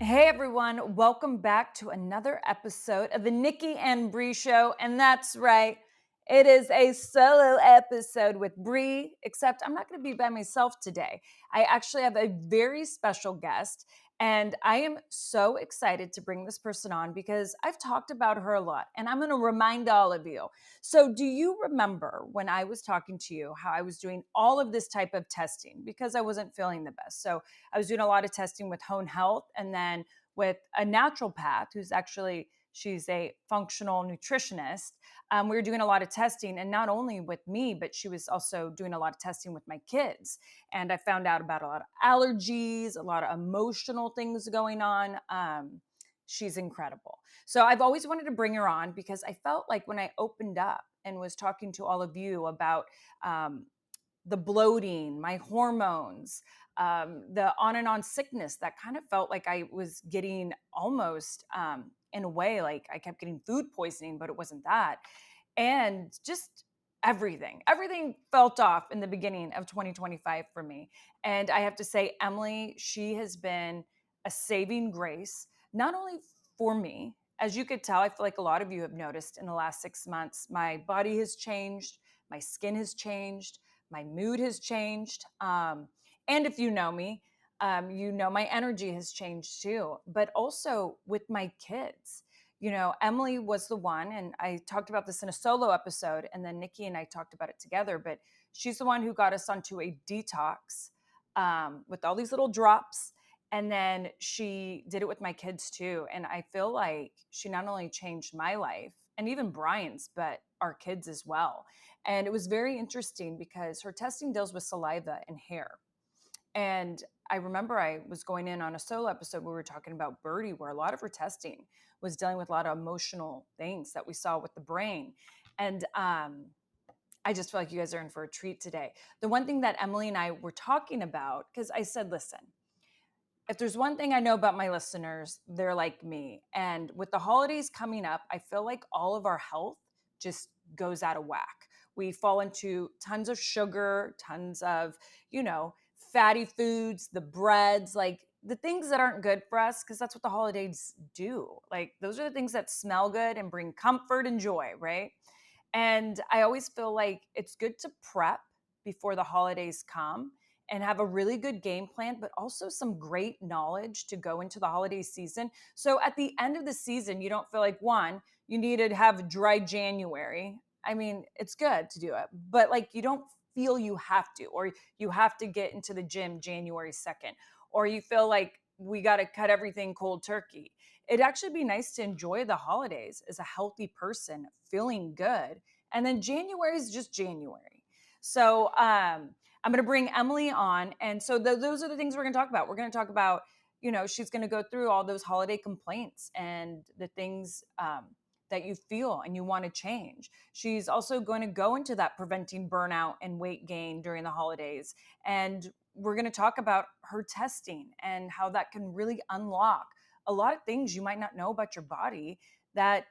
Hey everyone, welcome back to another episode of the Nikki and Brie Show. And that's right, it is a solo episode with Brie, except I'm not going to be by myself today. I actually have a very special guest, and I am so excited to bring this person on because I've talked about her a lot, and I'm going to remind all of you. So, do you remember when I was talking to you how I was doing all of this type of testing because I wasn't feeling the best? So, I was doing a lot of testing with Hone Health and then with a naturopath who's actually she's a functional nutritionist. We were doing a lot of testing, and not only with me, but she was also doing a lot of testing with my kids. And I found out about a lot of allergies, a lot of emotional things going on. She's incredible. So I've always wanted to bring her on because I felt like when I opened up and was talking to all of you about um, the bloating, my hormones, the on and on sickness that kind of felt like I was getting almost in a way like I kept getting food poisoning, but it wasn't that. And just everything felt off in the beginning of 2025 for me. And I have to say, Emily, she has been a saving grace, not only for me. As you could tell, I feel like a lot of you have noticed in the last 6 months, my body has changed, my skin has changed, my mood has changed. And if you know me, you know my energy has changed too. But also with my kids, Emily was the one, and I talked about this in a solo episode, and then Nikki and I talked about it together. But she's the one who got us onto a detox with all these little drops. And then she did it with my kids too. And I feel like she not only changed my life and even Brian's, but our kids as well. And it was very interesting because her testing deals with saliva and hair. And I remember I was going in on a solo episode where we were talking about Birdie, where a lot of her testing was dealing with a lot of emotional things that we saw with the brain. And I just feel like you guys are in for a treat today. The one thing that Emily and I were talking about, because I said, listen, if there's one thing I know about my listeners, they're like me. And with the holidays coming up, I feel like all of our health just goes out of whack. We fall into tons of sugar, tons of, fatty foods, the breads, like the things that aren't good for us, because that's what the holidays do. Like those are the things that smell good and bring comfort and joy, right? And I always feel like it's good to prep before the holidays come and have a really good game plan, but also some great knowledge to go into the holiday season. So at the end of the season, you don't feel like one, you need to have dry January. I mean, it's good to do it, but like you don't feel you have to, or you have to get into the gym January 2nd, or you feel like we got to cut everything cold turkey. It'd actually be nice to enjoy the holidays as a healthy person, feeling good. And then January is just January. So I'm going to bring Emily on. And so those are the things we're going to talk about. We're going to talk about, she's going to go through all those holiday complaints and the things that you feel and you want to change. She's also going to go into that preventing burnout and weight gain during the holidays. And we're going to talk about her testing and how that can really unlock a lot of things you might not know about your body that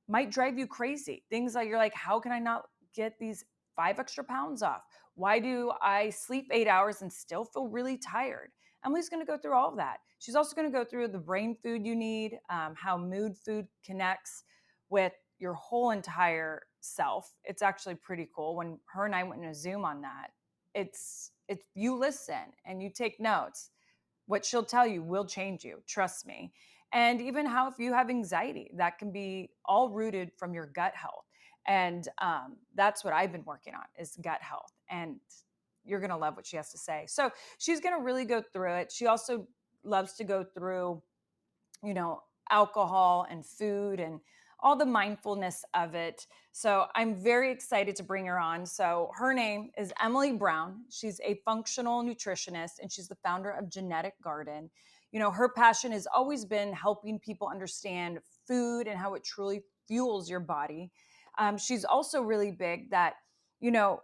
might drive you crazy. Things like you're like, how can I not get these 5 extra pounds off? Why do I sleep 8 hours and still feel really tired? Emily's going to go through all of that. She's also going to go through the brain food you need, how mood food connects with your whole entire self. It's actually pretty cool. When her and I went in a Zoom on that, it's you listen and you take notes. What she'll tell you will change you, trust me. And even how if you have anxiety, that can be all rooted from your gut health. And that's what I've been working on is gut health. And you're going to love what she has to say. So she's going to really go through it. She also loves to go through, alcohol and food and all the mindfulness of it. So I'm very excited to bring her on. So her name is Emily Brown. She's a functional nutritionist and she's the founder of Genetic Garden. Her passion has always been helping people understand food and how it truly fuels your body. She's also really big that, you know,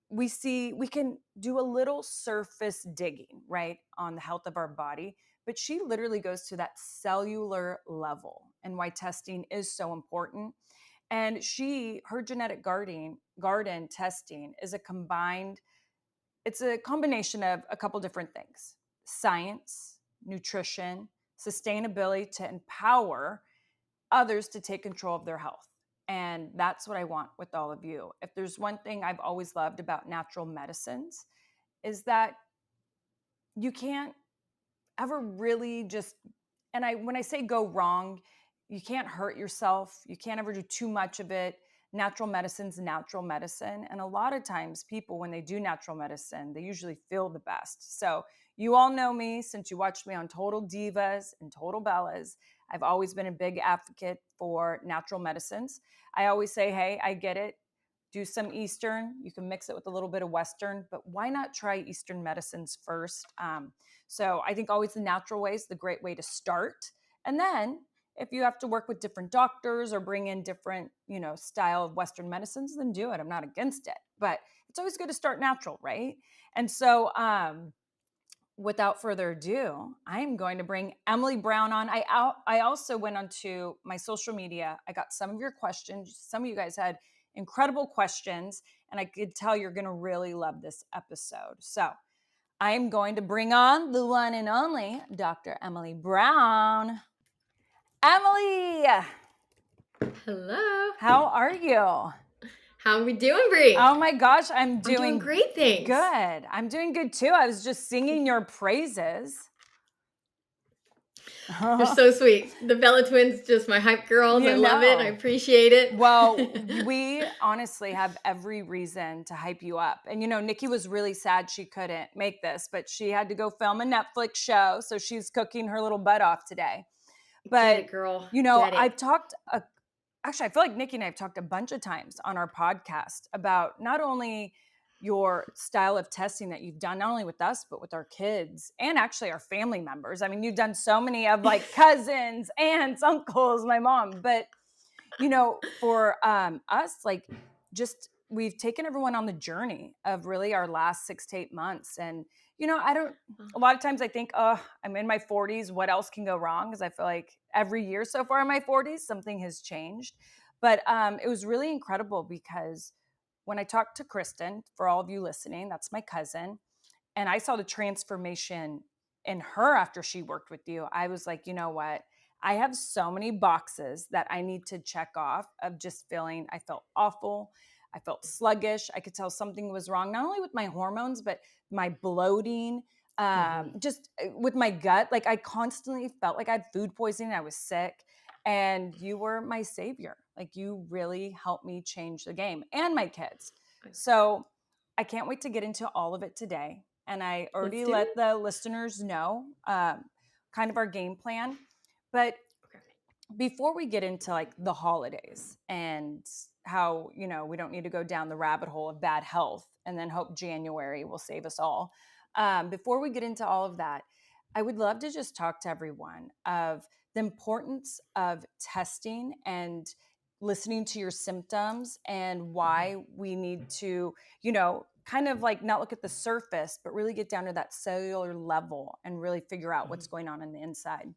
we can do a little surface digging, right, on the health of our body, but she literally goes to that cellular level and why testing is so important. And her genetic garden testing is it's a combination of a couple different things: science, nutrition, sustainability to empower others to take control of their health. And that's what I want with all of you. If there's one thing I've always loved about natural medicines, is that you can't ever really just, and I when I say go wrong, you can't hurt yourself. You can't ever do too much of it. Natural medicine. And a lot of times people, when they do natural medicine, they usually feel the best. So you all know me since you watched me on Total Divas and Total Bellas. I've always been a big advocate for natural medicines. I always say, hey, I get it. Do some Eastern. You can mix it with a little bit of Western, but why not try Eastern medicines first? So I think always the natural way is the great way to start. And then if you have to work with different doctors or bring in different, style of Western medicines, then do it. I'm not against it, but it's always good to start natural, right? And so, without further ado, I am going to bring Emily Brown on. I also went onto my social media. I got some of your questions. Some of you guys had incredible questions, and I could tell you're going to really love this episode. So I'm going to bring on the one and only Dr. Emily Brown. Emily, Hello. how are you? How are we doing, Brie? Oh my gosh, I'm doing great, thanks. good. I'm doing good too. I was just singing your praises. You're so sweet. The Bella twins, just my hype girls. I love it. I appreciate it. Well, we honestly have every reason to hype you up. And Nikki was really sad she couldn't make this, but she had to go film a Netflix show, so she's cooking her little butt off today. But Get it, girl. Get it. I've talked actually, I feel like Nikki and I have talked a bunch of times on our podcast about not only your style of testing that you've done, not only with us, but with our kids and actually our family members. I mean, you've done so many of like cousins, aunts, uncles, my mom, but for us, like just we've taken everyone on the journey of really our last 6 to 8 months. And, a lot of times I think, oh, I'm in my 40s. What else can go wrong? Because I feel like every year so far in my 40s, something has changed. But it was really incredible because when I talked to Kristen, for all of you listening, that's my cousin, and I saw the transformation in her after she worked with you. I was like, you know what? I have so many boxes that I need to check off of just feeling, I felt awful. I felt sluggish. I could tell something was wrong, not only with my hormones, but my bloating, just with my gut. Like I constantly felt like I had food poisoning. I was sick. And you were my savior. Like you really helped me change the game and my kids. So I can't wait to get into all of it today. And I already let the listeners know kind of our game plan. But before we get into like the holidays and how, we don't need to go down the rabbit hole of bad health and then hope January will save us all. Before we get into all of that, I would love to just talk to everyone of the importance of testing and listening to your symptoms and why we need to, kind of like not look at the surface, but really get down to that cellular level and really figure out what's going on the inside.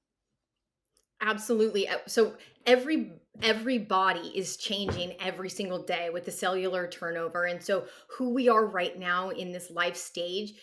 Absolutely. So every body is changing every single day with the cellular turnover. And so who we are right now in this life stage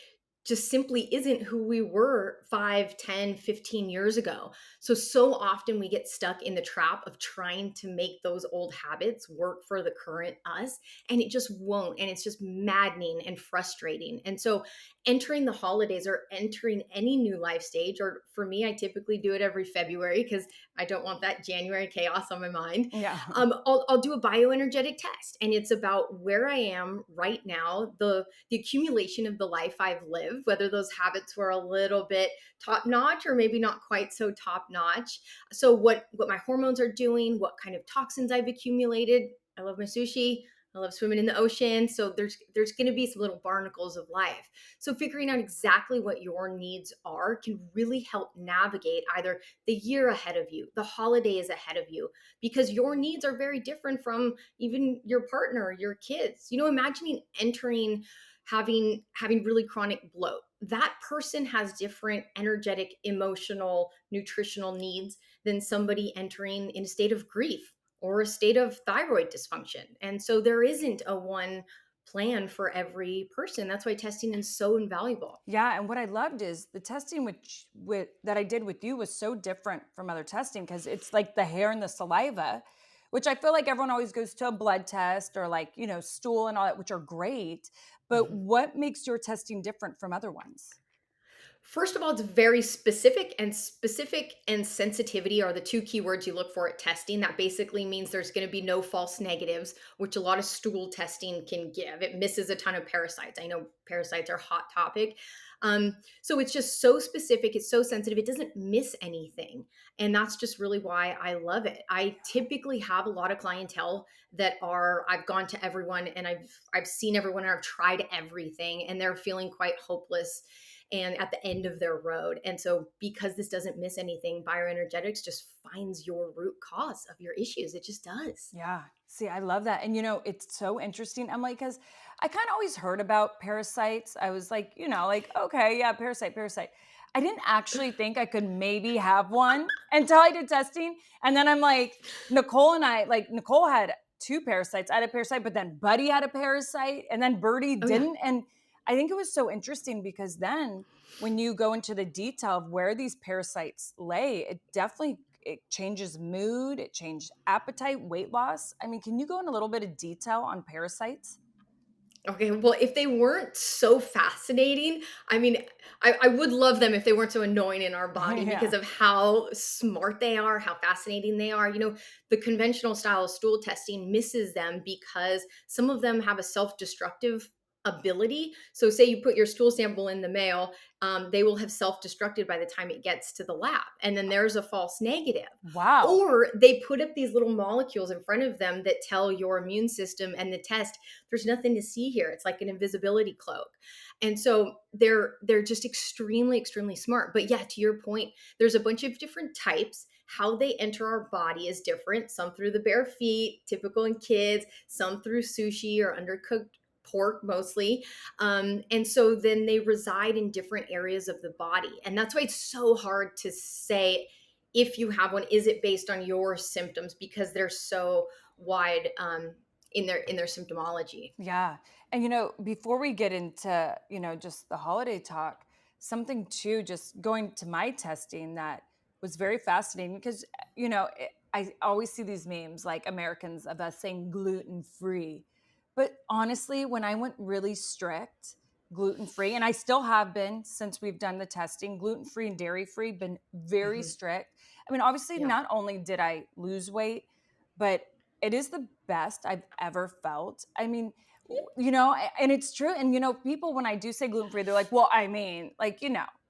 just simply isn't who we were 5, 10, 15 years ago. So often we get stuck in the trap of trying to make those old habits work for the current us, and it just won't. And it's just maddening and frustrating. And so entering the holidays or entering any new life stage, or for me, I typically do it every February because I don't want that January chaos on my mind. Yeah. I'll do a bioenergetic test, and it's about where I am right now, the accumulation of the life I've lived, whether those habits were a little bit top notch or maybe not quite so top notch. So what my hormones are doing, what kind of toxins I've accumulated. I love my sushi. I love swimming in the ocean. So there's going to be some little barnacles of life. So figuring out exactly what your needs are can really help navigate either the year ahead of you, the holidays ahead of you, because your needs are very different from even your partner, your kids. Imagining entering having really chronic bloat. That person has different energetic, emotional, nutritional needs than somebody entering in a state of grief or a state of thyroid dysfunction. And so there isn't a one plan for every person. That's why testing is so invaluable. Yeah, and what I loved is the testing with that I did with you was so different from other testing because it's like the hair and the saliva, which I feel like everyone always goes to a blood test or like, stool and all that, which are great. But Mhm. what makes your testing different from other ones? First of all, it's very specific, and specific and sensitivity are the two keywords you look for at testing. That basically means there's going to be no false negatives, which a lot of stool testing can give. It misses a ton of parasites. I know parasites are a hot topic. So it's just so specific, it's so sensitive, it doesn't miss anything. And that's just really why I love it. I typically have a lot of clientele that are, I've gone to everyone and I've seen everyone and I've tried everything and they're feeling quite hopeless and at the end of their road. And so, because this doesn't miss anything, bioenergetics just finds your root cause of your issues. It just does. Yeah. See, I love that. And it's so interesting, Emily, because I kind of always heard about parasites. I was like, like, okay, yeah, parasite, parasite. I didn't actually think I could maybe have one until I did testing. And then I'm like, Nicole had two parasites. I had a parasite, but then Buddy had a parasite, and then Birdie Oh, yeah. didn't. And I think it was so interesting because then when you go into the detail of where these parasites lay, it changes mood, it changed appetite, weight loss. I mean, can you go in a little bit of detail on parasites? Okay, well, if they weren't so fascinating, I mean, I would love them if they weren't so annoying in our body Yeah. because of how smart they are, how fascinating they are. The conventional style of stool testing misses them because some of them have a self destructive ability. So, say you put your stool sample in the mail, they will have self destructed by the time it gets to the lab. And then there's a false negative. Wow. Or they put up these little molecules in front of them that tell your immune system and the test there's nothing to see here. It's like an invisibility cloak. And so they're just extremely smart. But yeah, to your point, there's a bunch of different types. How they enter our body is different. Some through the bare feet, typical in kids, some through sushi or undercooked pork mostly. And so then they reside in different areas of the body. And that's why it's so hard to say if you have one, is it based on your symptoms because they're so wide in their symptomology. Yeah. And before we get into, just the holiday talk, something too, just going to my testing that was very fascinating because, I always see these memes like Americans of us saying gluten free. But honestly, when I went really strict, gluten free, and I still have been since we've done the testing, gluten free and dairy free, been very Mhm. strict. I mean, obviously, Yeah. not only did I lose weight, but it is the best I've ever felt. I mean, and it's true. And, people, when I do say gluten free, they're like, well, I mean, like,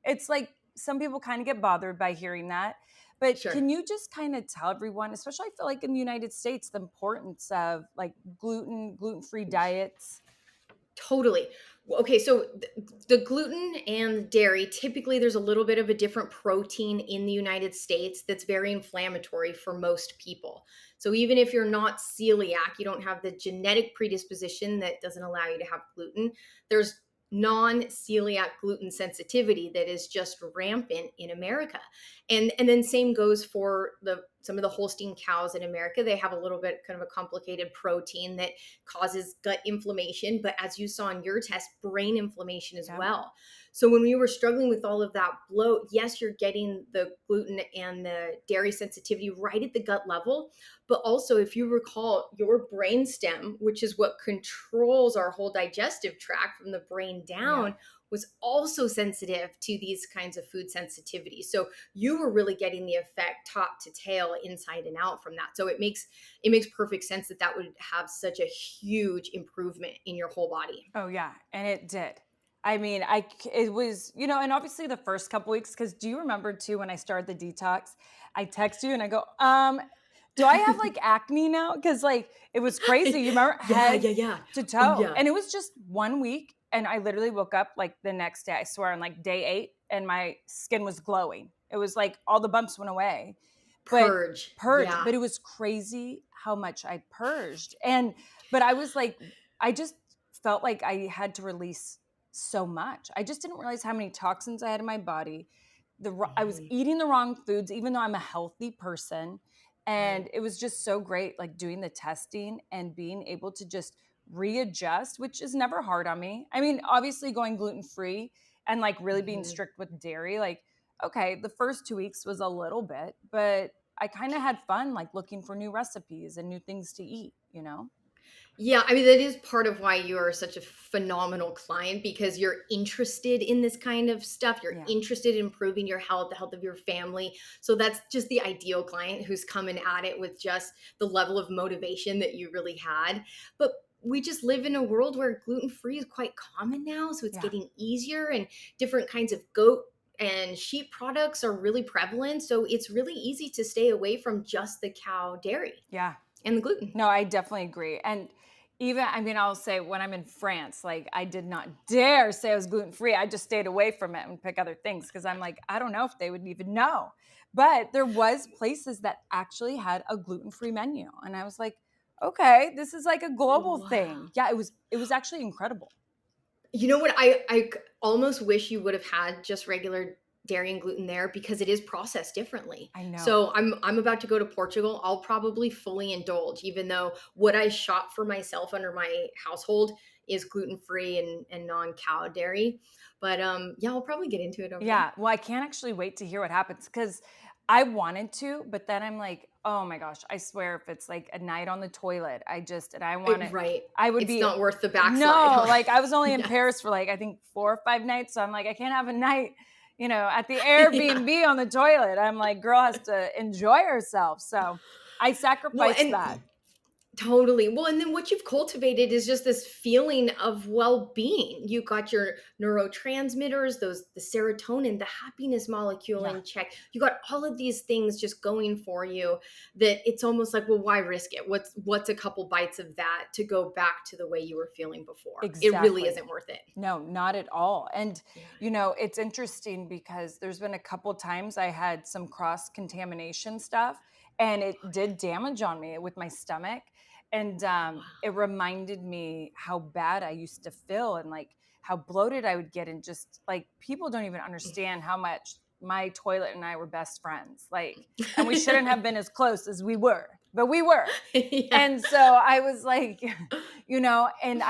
it's like some people kind of get bothered by hearing that. But Sure. can you just kind of tell everyone, especially I feel like in the United States, the importance of like gluten free diets? Totally. Okay, so the gluten and dairy, typically there's a little bit of a different protein in the United States that's very inflammatory for most people. So even if you're not celiac, you don't have the genetic predisposition that doesn't allow you to have gluten, there's non-celiac gluten sensitivity that is just rampant in America. And then same goes for the some of the Holstein cows in America. They have a little bit kind of a complicated protein that causes gut inflammation, but as you saw in your test, brain inflammation as Yep. well. So when we were struggling with all of that bloat, yes, you're getting the gluten and the dairy sensitivity right at the gut level, but also if you recall your brain stem, which is what controls our whole digestive tract from the brain Yep. down, was also sensitive to these kinds of food sensitivities. So you were really getting the effect top to tail, inside and out from that. So it makes perfect sense that that would have such a huge improvement in your whole body. Oh yeah, and it did. I mean, it was, and obviously the first couple weeks, because do you remember too when I started the detox, I text you and I go, do I have like acne now? Because like it was crazy. You remember Yeah, head yeah, yeah. to Oh, toe, yeah. and it was just 1 week, and I literally woke up like the next day. I swear, on like day 8, and my skin was glowing. It was like all the bumps went away, but Purge. purge. Yeah. But it was crazy how much I purged, but I was like, I just felt like I had to release so much. I just didn't realize how many toxins I had in my body. I was Mhm. eating the wrong foods, even though I'm a healthy person. Right. And it was just so great, like doing the testing and being able to just readjust, which is never hard on me. I mean, obviously going gluten free and like really being Mhm. strict with dairy, like, okay, the first 2 weeks was a little bit, but I kind of had fun, like looking for new recipes and new things to eat, you know? Yeah, I mean, that is part of why you are such a phenomenal client because you're interested in this kind of stuff. You're Yeah. interested in improving your health, the health of your family. So that's just the ideal client who's coming at it with just the level of motivation that you really had. But we just live in a world where gluten free is quite common now. So it's Yeah. getting easier, and different kinds of goat and sheep products are really prevalent. So it's really easy to stay away from just the cow dairy Yeah. and the gluten. No, I definitely agree. And even, I mean, I'll say when I'm in France, like I did not dare say I was gluten free. I just stayed away from it and pick other things because I'm like, I don't know if they would even know. But there was places that actually had a gluten free menu, and I was like, okay, this is like a global Wow. thing. Yeah, it was actually incredible. You know what? Almost wish you would have had just regular dairy and gluten there because it is processed differently. I know. So I'm about to go to Portugal. I'll probably fully indulge, even though what I shop for myself under my household is gluten free and non cow dairy. But yeah, I'll probably get into it over there. Yeah, well, I can't actually wait to hear what happens because I wanted to, but then I'm like, oh my gosh, I swear if it's like a night on the toilet, and I want it, Right. I would It's be, not worth the backslide, no, huh? like I was only in Yes. Paris for like, I think 4 or 5 nights. So I'm like, I can't have a night, at the Yeah. Airbnb on the toilet. I'm like, girl has to enjoy herself. So I Well, sacrificed that. and totally. Well, and then what you've cultivated is just this feeling of well-being. You got your neurotransmitters, those the serotonin, the happiness molecule Yeah, in check. You got all of these things just going for you that it's almost like, well, why risk it? What's a couple bites of that to go back to the way you were feeling before? It really exactly. isn't worth it. No, not at all. And, Yeah. it's interesting because there's been a couple times I had some cross contamination stuff and it did damage on me with my stomach. And it Wow. reminded me how bad I used to feel and like how bloated I would get. And just like people don't even understand how much my toilet and I were best friends. Like, and we shouldn't have been as close as we were, but we were. Yeah. And so I was like, and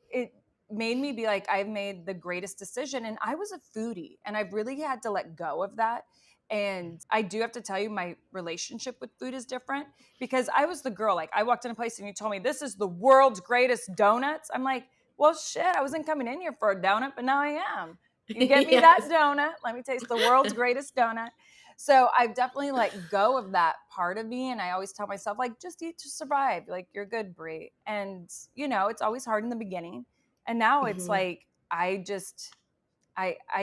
it made me be like, I've made the greatest decision. And I was a foodie and I've really had to let go of that. And I do have to tell you, my relationship with food is different because I was the girl. Like, I walked in a place and you told me this is the world's greatest donuts. I'm like, well, shit, I wasn't coming in here for a donut, but now I am. You get me that Yes. donut. Let me taste the world's greatest donut. So I've definitely let go of that part of me. And I always tell myself, like, just eat to survive. Like, you're good, Brie. And, it's always hard in the beginning. And now it's Mhm. like, I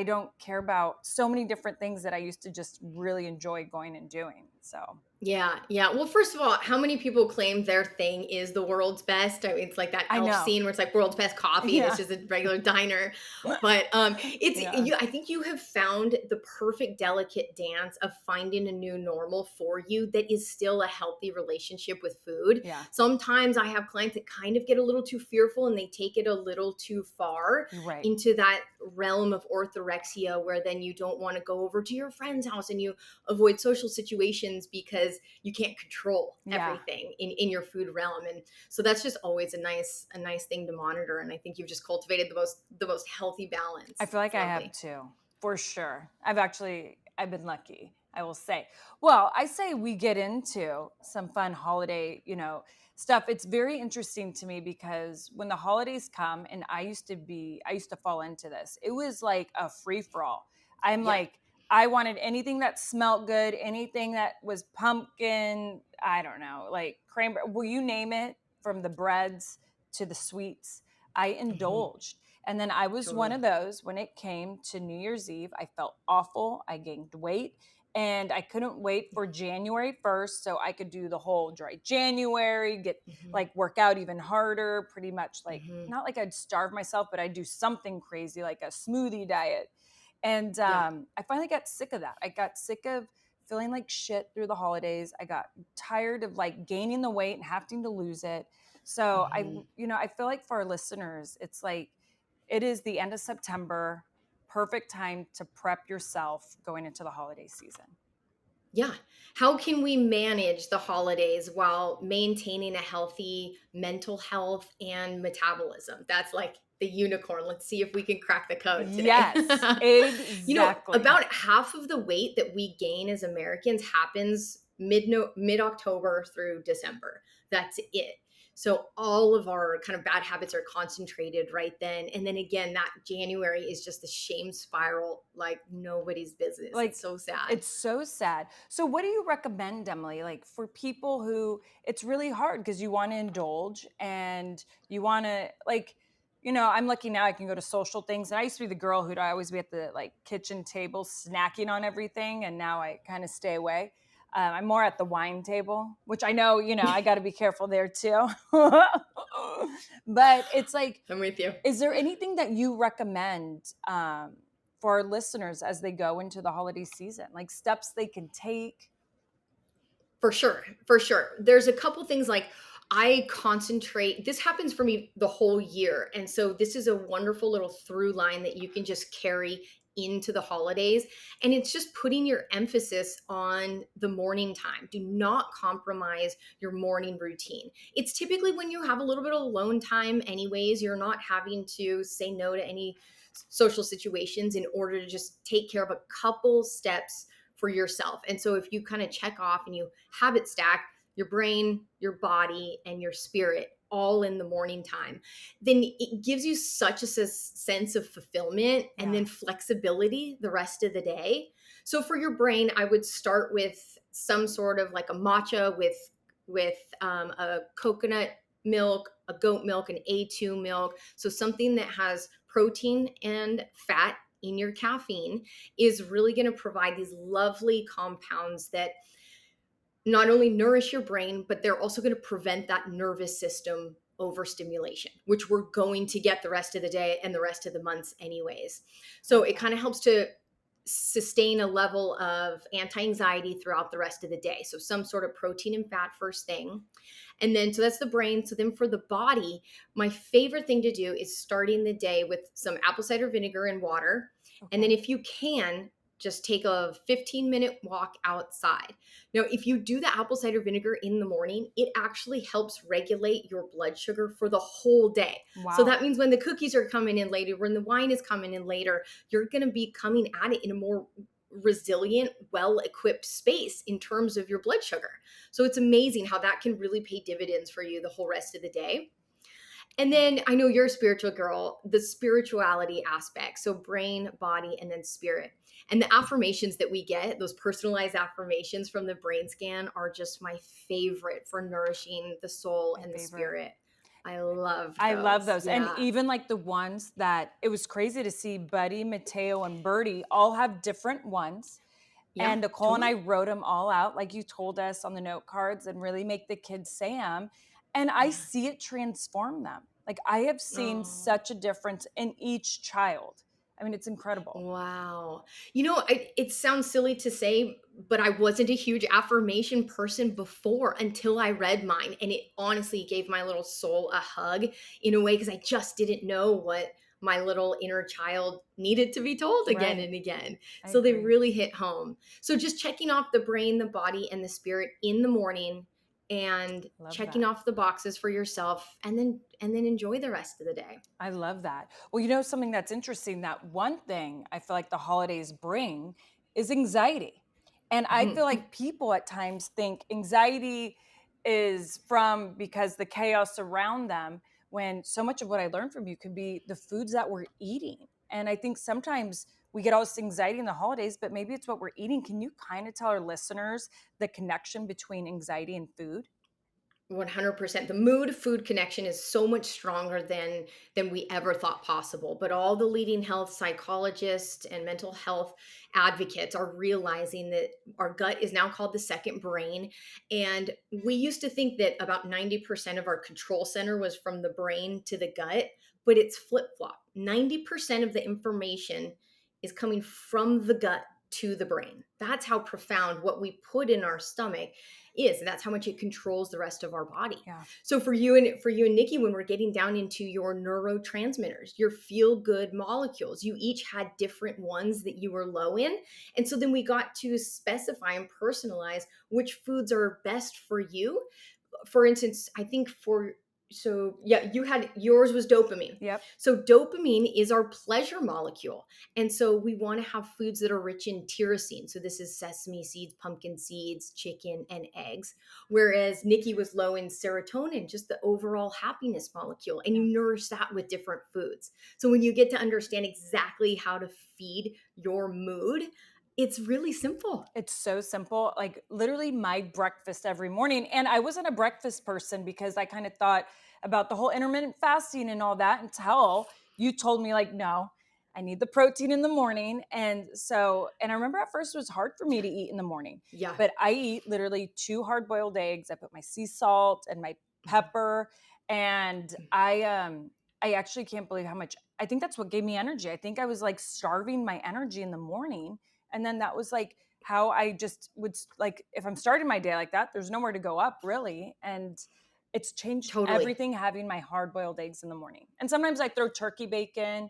don't care about so many different things that I used to just really enjoy going and doing. So Yeah, yeah. Well, first of all, how many people claim their thing is the world's best? I mean, it's like that I elf know. scene where it's like world's best coffee and it's Yeah. just a regular diner. But it's Yeah. you I think you have found the perfect delicate dance of finding a new normal for you that is still a healthy relationship with food. Yeah. Sometimes I have clients that kind of get a little too fearful and they take it a little too far You're right. into that realm of orthorexia where then you don't want to go over to your friend's house and you avoid social situations because you can't control Yeah. everything in your food realm. And so that's just always a nice thing to monitor. And I think you've just cultivated the most healthy I balance. feel It's like I have lovely. too, for sure. I've been lucky, I will say. Well, I say we get into some fun holiday, stuff. It's very interesting to me because when the holidays come, and I used to fall into this. It was like a free for all. I'm Yep. like, I wanted anything that smelled good, anything that was pumpkin, I don't know, like cranberry, will you name it, from the breads to the sweets. I Mhm. indulged. And then I was one Totally. of those when it came to New Year's Eve. I felt awful. I gained weight and I couldn't wait for January 1st so I could do the whole dry January, get Mhm. like work out even harder, pretty much like Mhm. not like I'd starve myself, but I'd do something crazy like a smoothie diet. And Yeah. I finally got sick of that. I got sick of feeling like shit through the holidays. I got tired of like gaining the weight and having to lose it. So Mhm. I feel like for our listeners, it's like it is the end of September, perfect time to prep yourself going into the holiday season. Yeah. How can we manage the holidays while maintaining a healthy mental health and metabolism? That's like the unicorn. Let's see if we can crack the code today. Yes, exactly. About half of the weight that we gain as Americans happens mid October through December. That's it. So all of our kind of bad habits are concentrated right then. And then again, that January is just the shame spiral like nobody's business. It's Like, so sad. it's so sad. So what do you recommend, Emily, like for people who it's really hard because you want to indulge and you want to like, I'm lucky now I can go to social things. And I used to be the girl who'd always be at the like kitchen table snacking on everything. And now I kind of stay away. I'm more at the wine table, which I know, I got to be careful there too. But it's like, I'm with you. is there anything that you recommend for our listeners as they go into the holiday season, like steps they can take? For sure. For sure. There's a couple things like I concentrate. This happens for me the whole year. And so this is a wonderful little through line that you can just carry into the holidays. And it's just putting your emphasis on the morning time. Do not compromise your morning routine. It's typically when you have a little bit of alone time, anyways, you're not having to say no to any social situations in order to just take care of a couple steps for yourself. And so if you kind of check off and you habit stack your brain, your body, and your spirit all in the morning time, then it gives you such a sense of fulfillment and Yeah. then flexibility the rest of the day. So for your brain, I would start with some sort of like a matcha with a coconut milk, a goat milk, an A2 milk. So something that has protein and fat in your caffeine is really going to provide these lovely compounds that not only nourish your brain, but they're also going to prevent that nervous system overstimulation, which we're going to get the rest of the day and the rest of the months, anyways. So Love it that. kind of helps to sustain a level of anti anxiety throughout the rest of the day. So, some sort of protein and fat first thing. And then, so that's the brain. So, then for the body, my favorite thing to do is starting the day with some apple cider vinegar and water. And then, Okay. if you can, just take a 15-minute walk outside. Now, if you do the apple cider vinegar in the morning, it actually helps regulate your blood sugar for the whole day. So Wow. that means when the cookies are coming in later, when the wine is coming in later, you're going to be coming at it in a more resilient, well equipped space in terms of your blood sugar. So it's amazing how that can really pay dividends for you the whole rest of the day. And then I know you're a spiritual girl, the spirituality aspect. So brain, body, and then spirit. And the affirmations that we get, those personalized affirmations from the brain scan, are just my favorite for nourishing the soul My and the favorite. spirit. I love I love those. those. And Yeah. even like the ones that it was crazy to see Buddy, Mateo, and Birdie all have different ones. Yeah, And Nicole and I totally. wrote them all out, like you told us on the note cards, and really make the kids say them. And I Yeah. see it transform them. Like I have seen Oh. such a difference in each child. I mean, it's incredible. Wow. It sounds silly to say, but I wasn't a huge affirmation person before until I read mine. And it honestly gave my little soul a hug in a way because I just didn't know what my little inner child needed to be told again Right. and again. I So they agree. really hit home. So just checking off the brain, the body, and the spirit in the morning and Love checking that. off the boxes for yourself and then enjoy the rest of the day. I love that. Well, something that's interesting, that one thing I feel like the holidays bring is anxiety. And I feel like people at times think anxiety is from because the chaos around them, when so much of what I learned from you could be the foods that we're eating. And I think sometimes we get all this anxiety in the holidays, but maybe it's what we're eating. Can you kind of tell our listeners the connection between anxiety and food? 100%. The mood food connection is so much stronger than we ever thought possible. But all the leading health psychologists and mental health advocates are realizing that our gut is now called the second brain. And we used to think that about 90% of our control center was from the brain to the gut, but it's flip flop. 90% of the information is coming from the gut to the brain. That's how profound what we put in our stomach is, and that's how much it controls the rest of our body. Yeah. So for you and Nikki, when we're getting down into your neurotransmitters, your feel good molecules, you each had different ones that you were low in. And so then we got to specify and personalize which foods are best for you. For instance, I think for so yeah, you had yours was dopamine. Yep. So dopamine is our pleasure molecule. And so we want to have foods that are rich in tyrosine. So this is sesame seeds, pumpkin seeds, chicken, and eggs. Whereas Nikki was low in serotonin, just the overall happiness molecule. And Yeah. you nourish that with different foods. So when you get to understand exactly how to feed your mood, it's really simple. It's so simple. Like literally my breakfast every morning. And I wasn't a breakfast person because I kind of thought about the whole intermittent fasting and all that until you told me, like, no, I need the protein in the morning. And so, and I remember at first it was hard for me to eat in the morning, Yeah. but I eat literally two hard boiled eggs. I put my sea salt and my Mhm. pepper. And I actually can't believe how much, I think that's what gave me energy. I think I was like starving my energy in the morning. And then that was like how I just would like, if I'm starting my day like that, there's nowhere to go up really. And it's changed Totally. everything having my hard boiled eggs in the morning. And sometimes I throw turkey bacon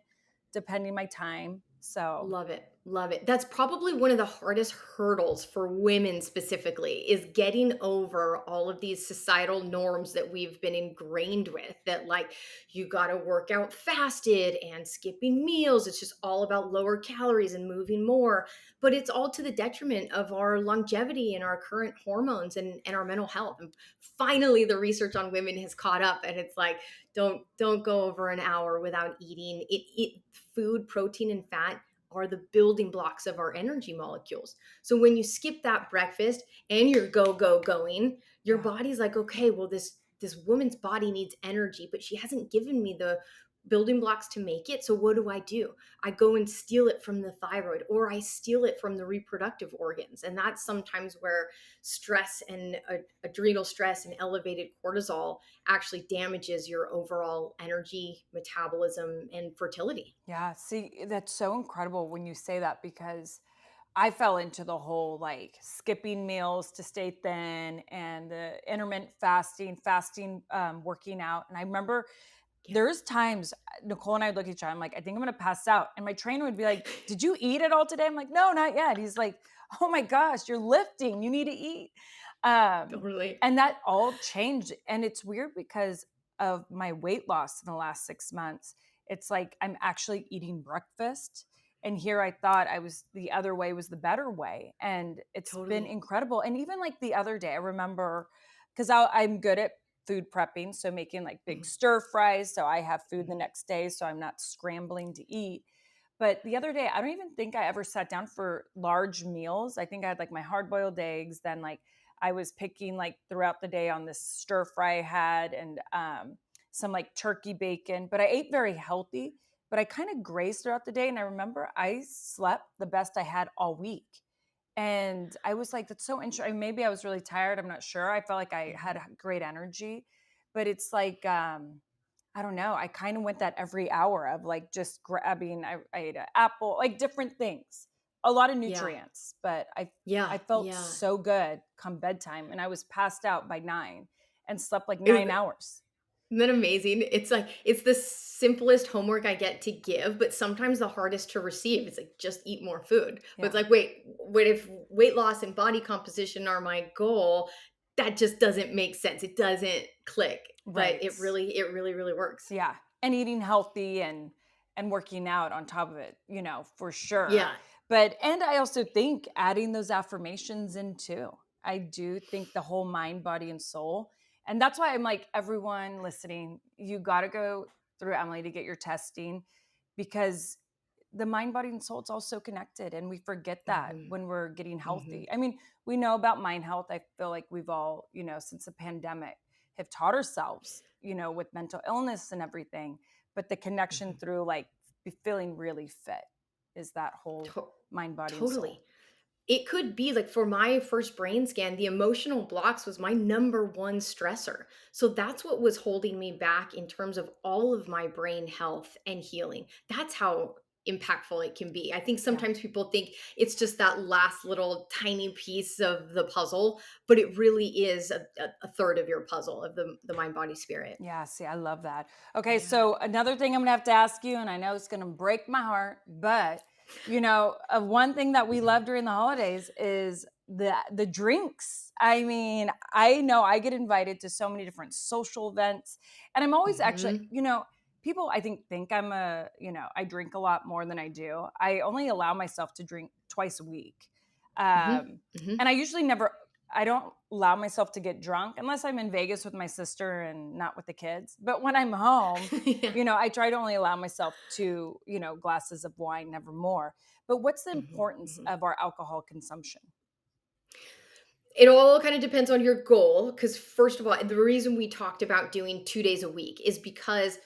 depending my time. So Love it. Love it. That's probably one of the hardest hurdles for women specifically is getting over all of these societal norms that we've been ingrained with that like you got to work out fasted and skipping meals. It's just all about lower calories and moving more, but it's all to the detriment of our longevity and our current hormones and our mental health. And finally the research on women has caught up and it's like don't go over an hour without eating it food, protein and fat are the building blocks of our energy molecules. So when you skip that breakfast and you're going, your yeah. body's like, okay, well this woman's body needs energy, but she hasn't given me the building blocks to make it. So what do? I go and steal it from the thyroid or I steal it from the reproductive organs. And that's sometimes where stress and adrenal stress and elevated cortisol actually damages your overall energy, metabolism, and fertility. Yeah. See, that's so incredible when you say that because I fell into the whole like skipping meals to stay thin and the intermittent fasting, working out. And I remember Yeah. there's times Nicole and I would look at each other. I'm like, I think I'm gonna pass out. And my trainer would be like, did you eat at all today? I'm like, no, not yet. He's like, oh my gosh, you're lifting. You need to eat. Totally. And that all changed. And it's weird because of my weight loss in the last 6 months. It's like I'm actually eating breakfast. And here I thought I was the other way was the better way. And it's been Totally. incredible. And even like the other day, I remember because I'm good at food prepping. So making like big Mhm, stir fries. So I have food the mhm. next day. So I'm not scrambling to eat. But the other day, I don't even think I ever sat down for large meals. I think I had like my hard boiled eggs. Then like I was picking like throughout the day on this stir fry I had and some like turkey bacon. But I ate very healthy. But I kind of grazed throughout the day. And I remember I slept the best I had all week. And I was like, that's so interesting. Maybe I was really tired. I'm not sure. I felt like I had Mhm. great energy, but it's like, I don't know. I kind of went that every hour of like just grabbing. I ate an apple, like different things, a lot of Yeah. nutrients. But Yeah. I felt Yeah. so good come bedtime, and I was passed out by 9 and slept like Is 9 hours. isn't that amazing? It's like it's the simplest homework I get to give, but sometimes the hardest to receive. It's like just eat more food. But it's Yeah, like, wait, what if weight loss and body composition are my goal? That just doesn't make sense. It doesn't click. But right. it really works. Yeah, and eating healthy and working out on top of it, for sure. Yeah. But and I also think adding those affirmations in too. I do think the whole mind, body, and soul. And that's why I'm like, everyone listening, you got to go through Emily to get your testing because the mind, body, and soul, it's all so connected. And we forget that Mhm. when we're getting Mhm. healthy. I mean, we know about mind health. I feel like we've all, since the pandemic, have taught ourselves, with mental illness and everything. But the connection Mhm. through like feeling really fit is that whole To- mind, body, and soul. totally. It could be like for my first brain scan, the emotional blocks was my number one stressor. So that's what was holding me back in terms of all of my brain health and healing. That's how impactful it can be. I think Yeah. sometimes people think it's just that last little tiny piece of the puzzle, but it really is a third of your puzzle of the mind, body, spirit. Yeah, see, I love that. Okay, Yeah. so another thing I'm gonna have to ask you, and I know it's gonna break my heart, but one thing that we love during the holidays is the drinks. I mean, I know I get invited to so many different social events, and I'm always actually, Hmm. people I think I drink a lot more than I do. I only allow myself to drink twice a week. Hmm. Um, Hmm. and I don't allow myself to get drunk unless I'm in Vegas with my sister and not with the kids. But when I'm home, Yeah. I try to only allow myself to, glasses of wine, never more. But what's the Hmm. importance Hmm. of our alcohol consumption? It all kind of depends on your goal. Because, first of all, the reason we talked about doing 2 days a week is because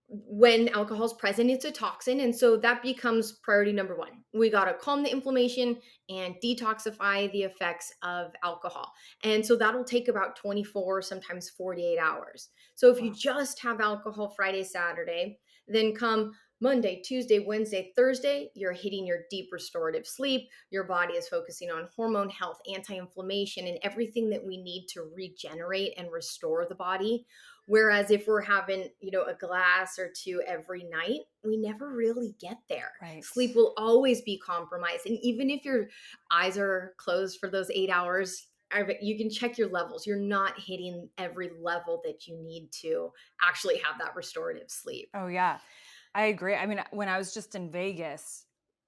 when alcohol is present, it's a toxin. And so that becomes priority number one. We got to calm the inflammation and detoxify the effects of alcohol. And so that'll take about 24, sometimes 48 hours. So if you Wow. just have alcohol Friday, Saturday, then come Monday, Tuesday, Wednesday, Thursday, you're hitting your deep restorative sleep. Your body is focusing on hormone health, anti inflammation, and everything that we need to regenerate and restore the body. Whereas if we're having, a glass or two every night, we never really get there. Right. Sleep will always be compromised. And even if your eyes are closed for those 8 hours, you can check your levels. You're not hitting every level that you need to actually have that restorative sleep. Oh yeah. I agree. I mean, when I was just in Vegas,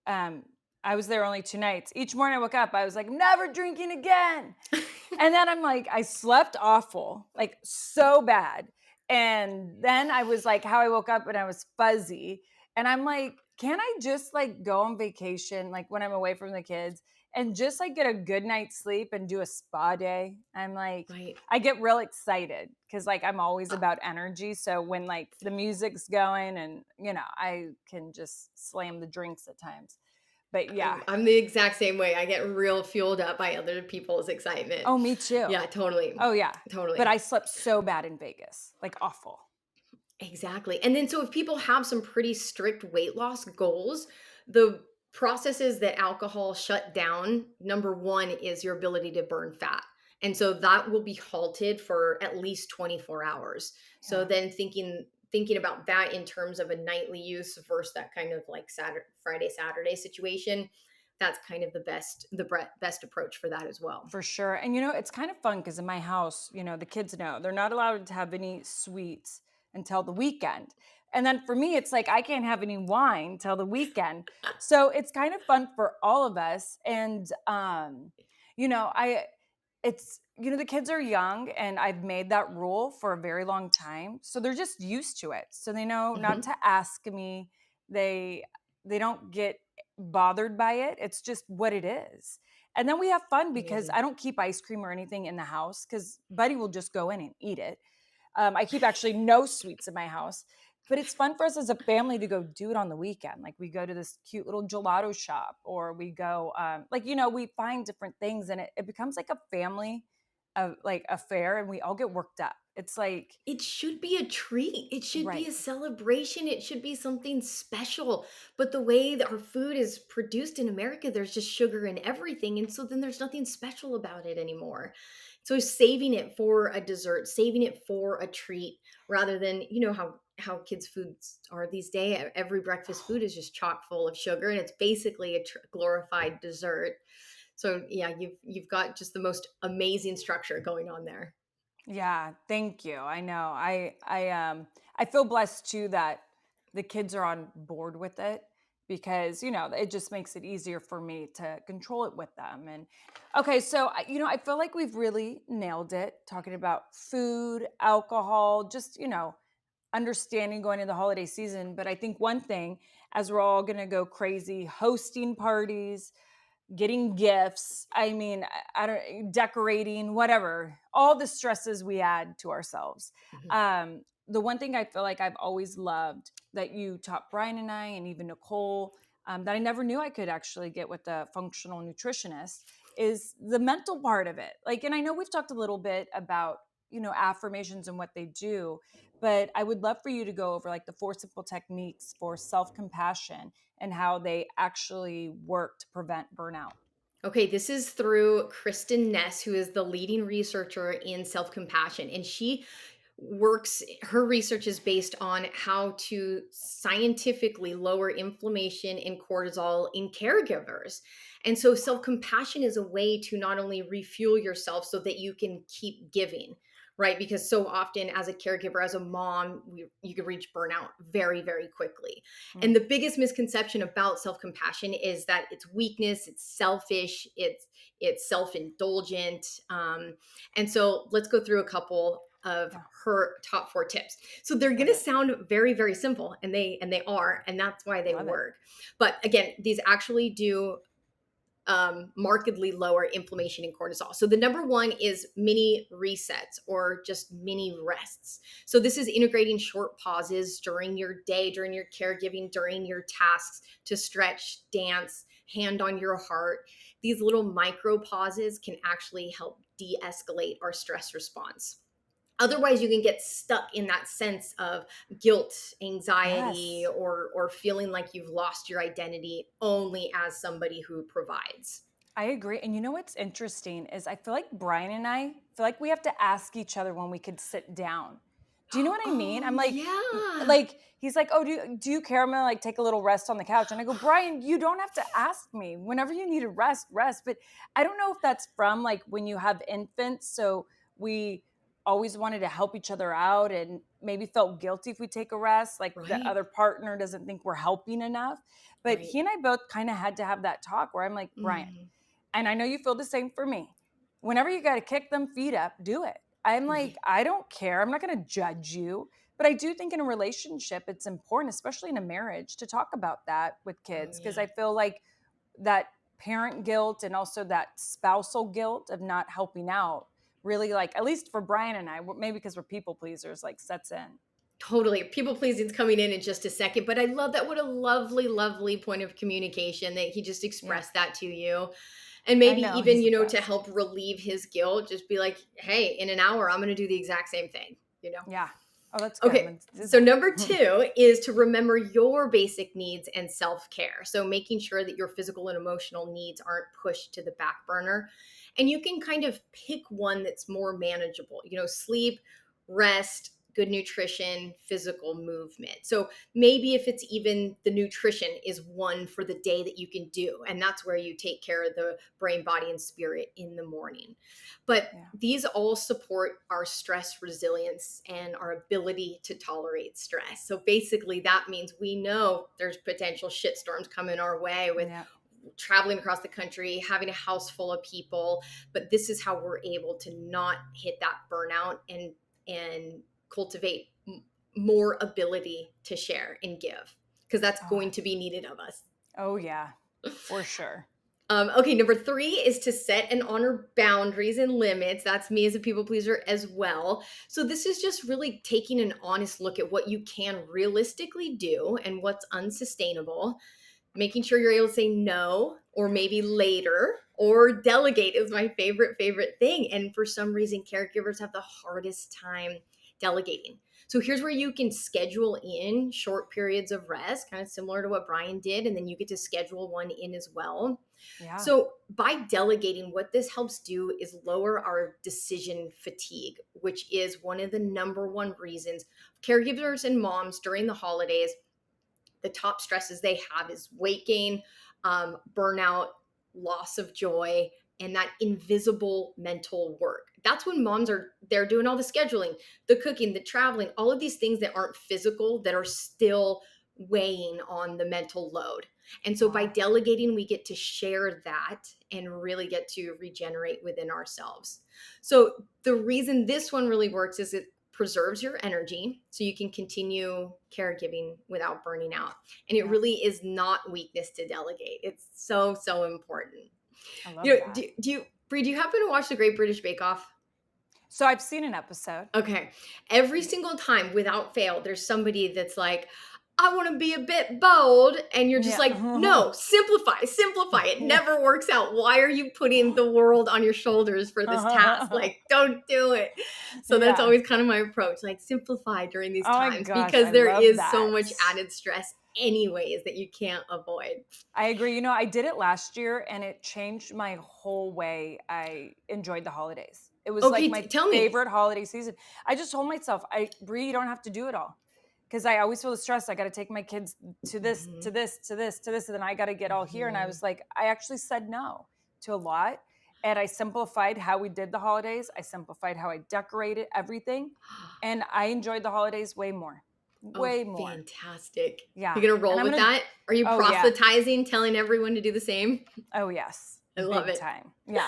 um, I was there only 2 nights. Each morning I woke up, I was like, never drinking again. And then I'm like, I slept awful, like so bad. And then I was like, how I woke up and I was fuzzy. And I'm like, can I just like go on vacation, like when I'm away from the kids and just like get a good night's sleep and do a spa day? I'm like, Right. I get real excited because like I'm always about energy. So when like the music's going and, I can just slam the drinks at times. But yeah. I'm the exact same way. I get real fueled up by other people's excitement. Oh, me too. Yeah, totally. Oh, yeah. But Totally. I slept so bad in Vegas, like awful. Exactly. And then so if people have some pretty strict weight loss goals, the processes that alcohol shut down, number one is your ability to burn fat. And so that will be halted for at least 24 hours. So Yeah, then thinking about that in terms of a nightly use versus that kind of like Saturday, Friday, Saturday situation, that's kind of best approach for that as well. for sure. And it's kind of fun because in my house, the kids know they're not allowed to have any sweets until the weekend. And then for me, it's like I can't have any wine till the weekend. So it's kind of fun for all of us. And I it's the kids are young and I've made that rule for a very long time. So they're just used to it. So they know not Mhm. to ask me. They they don't get bothered by it. It's just what it is. And then we have fun because Amazing. I don't keep ice cream or anything in the house because Buddy will just go in and eat it. I keep actually no sweets in my house, but it's fun for us as a family to go do it on the weekend. Like we go to this cute little gelato shop or we go, we find different things and it becomes like a family like affair and we all get worked up. It's like, It should be a treat. It should be right, a celebration. It should be something special. But the way that our food is produced in America, there's just sugar in everything. And so then there's nothing special about it anymore. So saving it for a dessert, saving it for a treat, rather than, how kids' foods are these days. Every breakfast food is just chock full of sugar and it's basically a glorified dessert. So yeah, you've got just the most amazing structure going on there. yeah, thank you. I know. I feel blessed too that the kids are on board with it because, it just makes it easier for me to control it with them. And okay, so I feel like we've really nailed it talking about food, alcohol, just, understanding going into the holiday season, but I think one thing as we're all going to go crazy hosting parties, getting gifts. I mean, I don't decorating, whatever, all the stresses we add to ourselves. Mhm. The one thing I feel like I've always loved that you taught Brian and I, and even Nicole, that I never knew I could actually get with a functional nutritionist is the mental part of it. Like, and I know we've talked a little bit about, affirmations and what they do, but I would love for you to go over like the 4 simple techniques for self-compassion and how they actually work to prevent burnout. Okay, this is through Kristen Ness, who is the leading researcher in self compassion. And she her research is based on how to scientifically lower inflammation and cortisol in caregivers. And so self compassion is a way to not only refuel yourself so that you can keep giving, right? Because so often as a caregiver, as a mom, you can reach burnout very, very quickly. Mm, And the biggest misconception about self compassion is that it's weakness, it's selfish, it's self indulgent. And so let's go through a couple of yeah, her top 4 tips. So they're going love to it. sound very, very simple, and they are, and that's why they Love it. work. But again, these actually do markedly lower inflammation and cortisol. So the number one is mini resets or just mini rests. So this is integrating short pauses during your day, during your caregiving, during your tasks to stretch, dance, hand on your heart. These little micro pauses can actually help de-escalate our stress response. Otherwise, you can get stuck in that sense of guilt, anxiety, Yes. or feeling like you've lost your identity only as somebody who provides. I agree. And you know what's interesting is I feel like Brian and I feel like we have to ask each other when we could sit down. Do you know what I mean? I'm Oh, like, yeah. like he's like, oh, do you care? I'm gonna like take a little rest on the couch, and I go, Brian, you don't have to ask me. Whenever you need a rest, rest. But I don't know if that's from like when you have infants, so we always wanted to help each other out, and maybe felt guilty if we take a rest, like the Right, other partner doesn't think we're helping enough. But right. he and I both kind of had to have that talk where I'm like, Brian, Mhm. and I know you feel the same for me. Whenever you got to kick them feet up, do it. I'm Yeah, like, I don't care. I'm not going to judge you. But I do think in a relationship, it's important, especially in a marriage, to talk about that with oh, kids because yeah. I feel like that parent guilt and also that spousal guilt of not helping out really, like, at least for Brian and I, maybe because we're people pleasers, like sets in. Totally. People pleasing's coming in just a second, but I love that. What a lovely, lovely point of communication that he just Yeah, expressed that to you. And I maybe know. even, He's the to best. help relieve his guilt, just be like, hey, in an hour, I'm going to do the exact same thing. Yeah. Oh, that's good. I'm Okay. going to do So, that. number 2 is to remember your basic needs and self care. So, making sure that your physical and emotional needs aren't pushed to the back burner. And you can kind of pick one that's more manageable, sleep, rest, good nutrition, physical movement. So, maybe if it's even the nutrition is one for the day that you can do. And that's where you take care of the brain, body, and spirit in the morning. But Yeah. these all support our stress resilience and our ability to tolerate stress. So basically, that means we know there's potential shitstorms coming our way with Yeah. traveling across the country, having a house full of people. But this is how we're able to not hit that burnout and cultivate more ability to share and give because that's Oh, going to be needed of us. oh yeah, for sure. Okay, number 3 is to set and honor boundaries and limits. That's me as a people pleaser as well. So, this is just really taking an honest look at what you can realistically do and what's unsustainable, making sure you're able to say no or maybe later or delegate is my favorite thing. And for some reason, caregivers have the hardest time delegating. So here's where you can schedule in short periods of rest, kind of similar to what Brian did, and then you get to schedule one in as well. Yeah. So, by delegating, what this helps do is lower our decision fatigue, which is one of the number one reasons caregivers and moms during the holidays, the top stresses they have is weight gain, burnout, loss of joy, and that invisible mental work. That's when moms are they're doing all the scheduling, the cooking, the traveling, all of these things that aren't physical that are still weighing on the mental load. And so by Wow. delegating, we get to share that and really get to regenerate within ourselves. So the reason this one really works is it preserves your energy so you can continue caregiving without burning out. And it Yeah. really is not weakness to delegate. It's so, so important. I love that. Brie, do you happen to watch the Great British Bake Off? So I've seen an episode. Okay. Every single time without fail, there's somebody that's like, I want to be a bit bold. And you're just Yeah. like, no, simplify, simplify. It never works out. Why are you putting the world on your shoulders for this task? Like, don't do it. So that's Yeah. always kind of my approach, like simplify during these Oh my times gosh, because I there love is so that. much added stress anyways that you can't avoid. I agree. I did it last year and it changed my whole way I enjoyed the holidays. It was like Okay, my tell me. favorite holiday season. I just told myself, Brie, you don't have to do it all. Because I always feel the stress. I got to take my kids to this, to Mhm, this, to this, to this, and then I got to get all here. And I mhm. was like, I actually said no to a lot. And I simplified how we did the holidays. I simplified how I decorated everything. And I enjoyed the holidays way more. Oh, Way more. fantastic. Yeah. You're gonna And roll I'm with going to, that? Are you oh, yeah. proselytizing, telling everyone to do the same? Oh, yes. I love Big it. time. Yeah.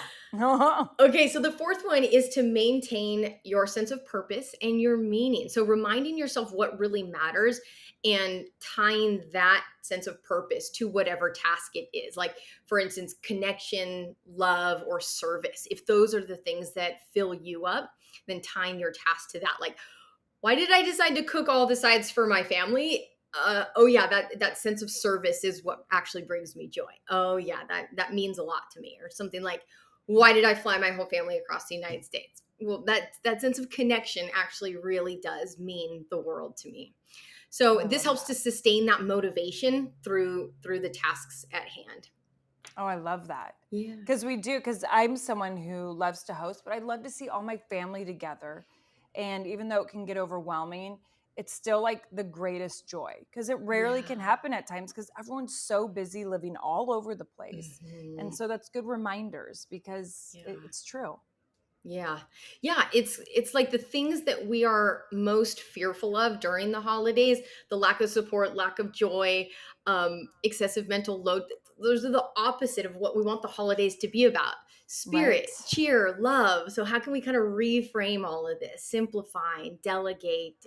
Okay, so the fourth one is to maintain your sense of purpose and your meaning. So reminding yourself what really matters and tying that sense of purpose to whatever task it is. Like, for instance, connection, love, or service. If those are the things that fill you up, then tying your task to that. Like, why did I decide to cook all the sides for my family? Oh yeah, that sense of service is what actually brings me joy. Oh yeah, that means a lot to me. Or something like, why did I fly my whole family across the United States? Well, that sense of connection actually really does mean the world to me. Oh, So I this love helps to that. sustain that motivation through the tasks at hand. Oh, I love that. Yeah. Because I'm someone who loves to host, but I love to see all my family together. And even though it can get overwhelming, it's still like the greatest joy because it rarely can Yeah. happen at times because everyone's so busy living all over the place. And Mhm. so that's good reminders because Yeah. it's true. Yeah. Yeah, it's like the things that we are most fearful of during the holidays, the lack of support, lack of joy, excessive mental load. Those are the opposite of what we want the holidays to be about. Right. Spirit, cheer, love. So how can we kind of reframe all of this, simplify, delegate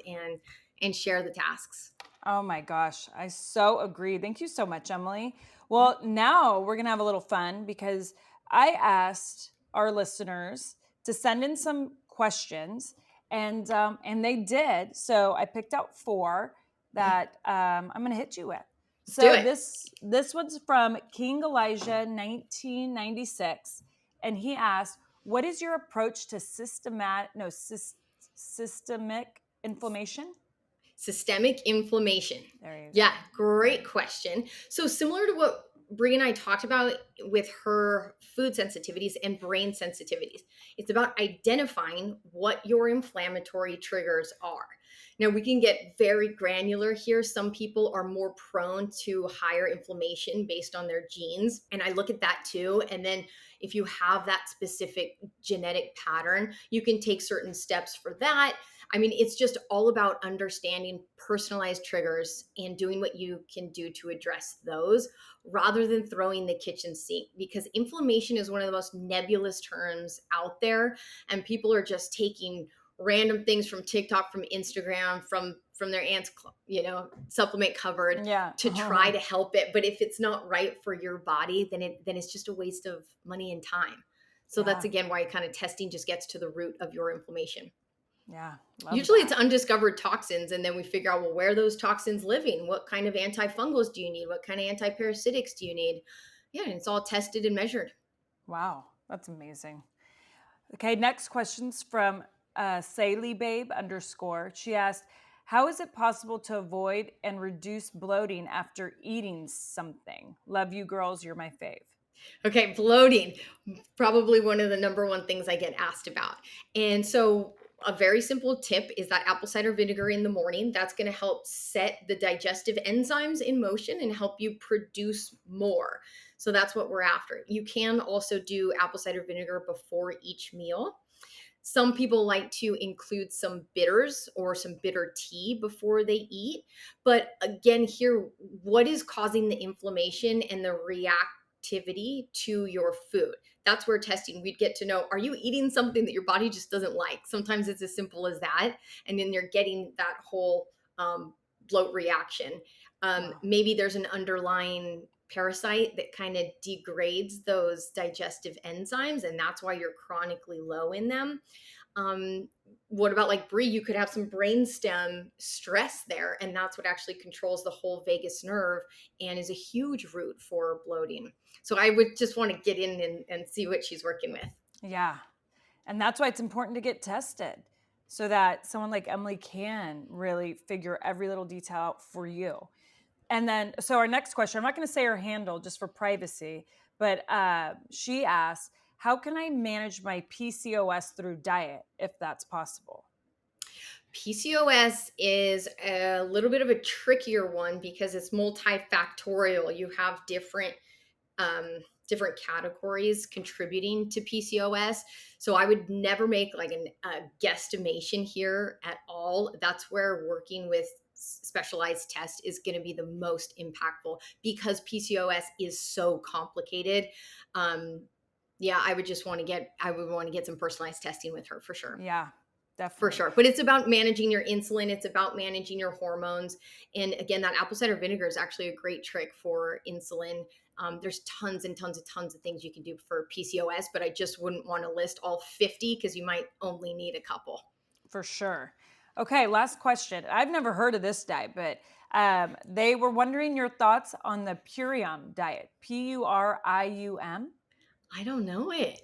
and share the tasks? Oh my gosh, I so agree. Thank you so much, Emily. Well, now we're going to have a little fun because I asked our listeners to send in some questions and they did. So I picked out four that I'm going to hit you with. Let's do So it. this one's from King Elijah 1996 and he asked, "What is your approach to systemic inflammation?" Systemic inflammation. There you Yeah, go. great question. So similar to what Brie and I talked about with her food sensitivities and brain sensitivities, it's about identifying what your inflammatory triggers are. Now, we can get very granular here. Some people are more prone to higher inflammation based on their genes. And I look at that too. And then if you have that specific genetic pattern, you can take certain steps for that. I mean, it's just all about understanding personalized triggers and doing what you can do to address those rather than throwing the kitchen sink because inflammation is one of the most nebulous terms out there and people are just taking random things from TikTok, from Instagram, from their aunt's, supplement cupboard Yeah. to try to help it. But if it's not right for your body, then it's just a waste of money and time. So that's Yeah. again why kind of testing just gets to the root of your inflammation. Yeah. Love Usually it's that. undiscovered toxins, and then we figure out, well, where are those toxins living? What kind of antifungals do you need? What kind of antiparasitics do you need? Yeah, and it's all tested and measured. Wow. That's amazing. Okay. Next question's from Saley Babe _ She asked, "How is it possible to avoid and reduce bloating after eating something? Love you girls. You're my fave." Okay, bloating, probably one of the number one things I get asked about. And so, a very simple tip is that apple cider vinegar in the morning. That's going to help set the digestive enzymes in motion and help you produce more. So, that's what we're after. You can also do apple cider vinegar before each meal. Some people like to include some bitters or some bitter tea before they eat. But again, here, what is causing the inflammation and the reactivity to your food? That's where testing, we'd get to know, are you eating something that your body just doesn't like? Sometimes it's as simple as that. And then you're getting that whole bloat reaction. Wow. Maybe there's an underlying parasite that kind of degrades those digestive enzymes, and that's why you're chronically low in them. What about like Brie? You could have some brainstem stress there, and that's what actually controls the whole vagus nerve and is a huge root for bloating. So I would just want to get in and see what she's working with. Yeah. And that's why it's important to get tested so that someone like Emily can really figure every little detail out for you. And then, so our next question, I'm not going to say her handle just for privacy, but she asks, how can I manage my PCOS through diet if that's possible? PCOS is a little bit of a trickier one because it's multifactorial. You have different categories contributing to PCOS. So I would never make like a guesstimation here at all. That's where working with specialized tests is going to be the most impactful because PCOS is so complicated. Um, yeah, I would want to get some personalized testing with her for sure. Yeah, For definitely. sure. But it's about managing your insulin. It's about managing your hormones. And again, that apple cider vinegar is actually a great trick for insulin. There's tons and tons of things you can do for PCOS, but I just wouldn't want to list all 50 because you might only need a couple. For sure. Okay, last question. I've never heard of this diet, but they were wondering your thoughts on the Purium diet. Purium. I don't know it.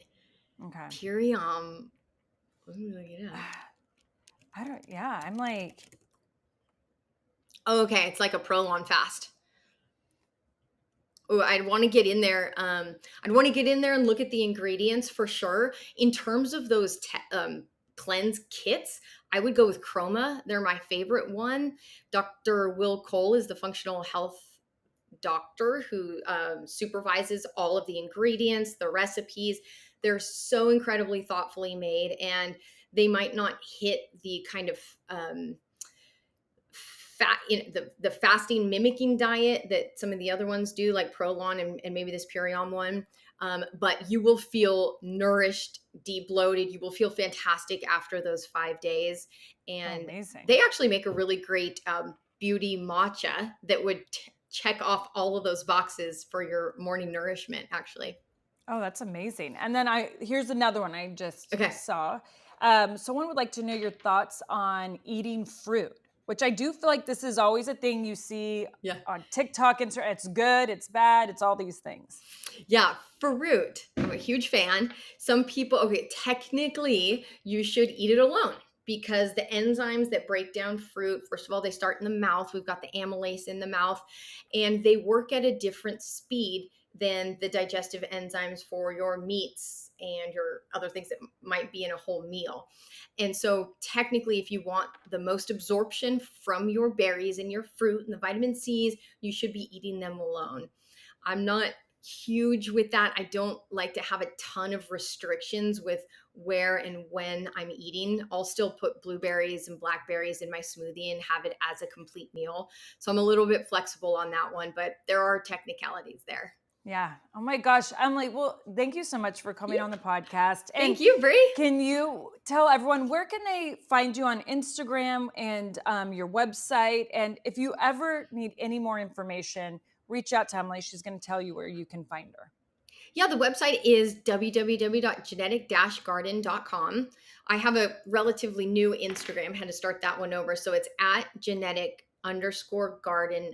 Okay. Purium. Let me look it up. I don't, yeah, I'm like, Oh, okay. It's like a prolonged fast. Oh, I'd want to get in there. I'd want to get in there and look at the ingredients for sure. In terms of those cleanse kits, I would go with Chroma. They're my favorite one. Dr. Will Cole is the functional health doctor who supervises all of the ingredients, the recipes. They're so incredibly thoughtfully made, and they might not hit the kind of the fasting mimicking diet that some of the other ones do, like Prolon and maybe this Purion one. But you will feel nourished, de-bloated. You will feel fantastic after those 5 days. oh, And amazing. they actually make a really great beauty matcha that would check off all of those boxes for your morning nourishment, actually. Oh, that's amazing. And then here's another one I just Okay. saw. Someone would like to know your thoughts on eating fruit, which I do feel like this is always a thing you see Yeah. on TikTok, Instagram. It's good, it's bad, it's all these things. Yeah, fruit. I'm a huge fan. Some people, okay, technically, you should eat it alone because the enzymes that break down fruit, first of all, they start in the mouth. We've got the amylase in the mouth, and they work at a different speed than the digestive enzymes for your meats and your other things that might be in a whole meal. And so, technically, if you want the most absorption from your berries and your fruit and the vitamin C's, you should be eating them alone. I'm not huge with that. I don't like to have a ton of restrictions with where and when I'm eating. I'll still put blueberries and blackberries in my smoothie and have it as a complete meal. So I'm a little bit flexible on that one, but there are technicalities there. Yeah. Oh my gosh. I'm like, well, thank you so much for coming Yeah. on the podcast. And Thank you, Brie. can you tell everyone where can they find you on Instagram and your website? And if you ever need any more information, reach out to Emily. She's going to tell you where you can find her. Yeah, the website is www.genetic-garden.com. I have a relatively new Instagram, had to start that one over. So it's at genetic_garden_.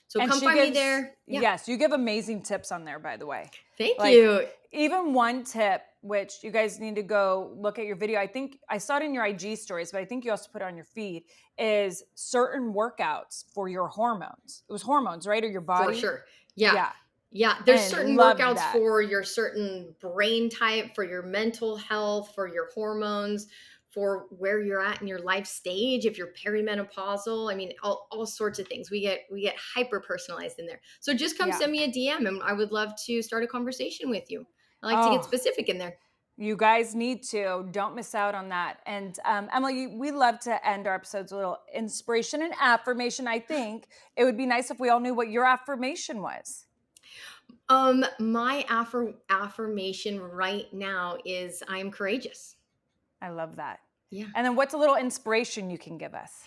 So And come she find me gives, there. Yeah. yes, you give amazing tips on there, by the way. Thank Like, you. even one tip, which you guys need to go look at your video. I think I saw it in your IG stories, but I think you also put it on your feed, is certain workouts for your hormones. It was hormones, right? Or your For body? sure. Yeah. Yeah. Yeah. There's And certain loved workouts that. for your certain brain type, for your mental health, for your hormones, for where you're at in your life stage, if you're perimenopausal. I mean, all sorts of things. We get hyper personalized in there. So just come Yeah. send me a DM and I would love to start a conversation with you. I like to get Oh, specific in there. you guys need to. Don't miss out on that. And Emily, we love to end our episodes with a little inspiration and affirmation. I think it would be nice if we all knew what your affirmation was. My affirmation right now is I am courageous. I love that. Yeah. And then what's a little inspiration you can give us?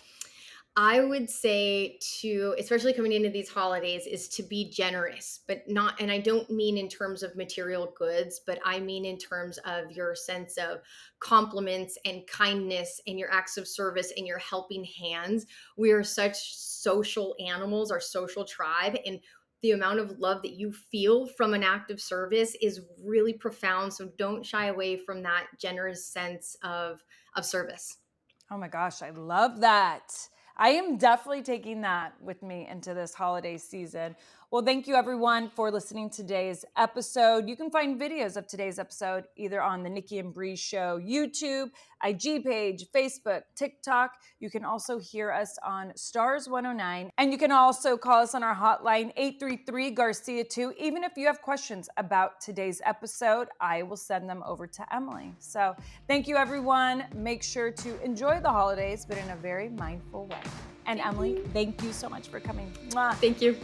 I would say to, especially coming into these holidays, is to be generous, but not, and I don't mean in terms of material goods, but I mean in terms of your sense of compliments and kindness and your acts of service and your helping hands. We are such social animals, our social tribe, and the amount of love that you feel from an act of service is really profound. So don't shy away from that generous sense of service. Oh my gosh, I love that. I am definitely taking that with me into this holiday season. Well, thank you everyone for listening to today's episode. You can find videos of today's episode either on the Nikki and Brie Show YouTube, IG page, Facebook, TikTok. You can also hear us on Stars 109. And you can also call us on our hotline 833 Garcia 2. Even if you have questions about today's episode, I will send them over to Emily. So thank you, everyone. Make sure to enjoy the holidays, but in a very mindful way. And Thank Emily, you. thank you so much for coming. Mwah. Thank you.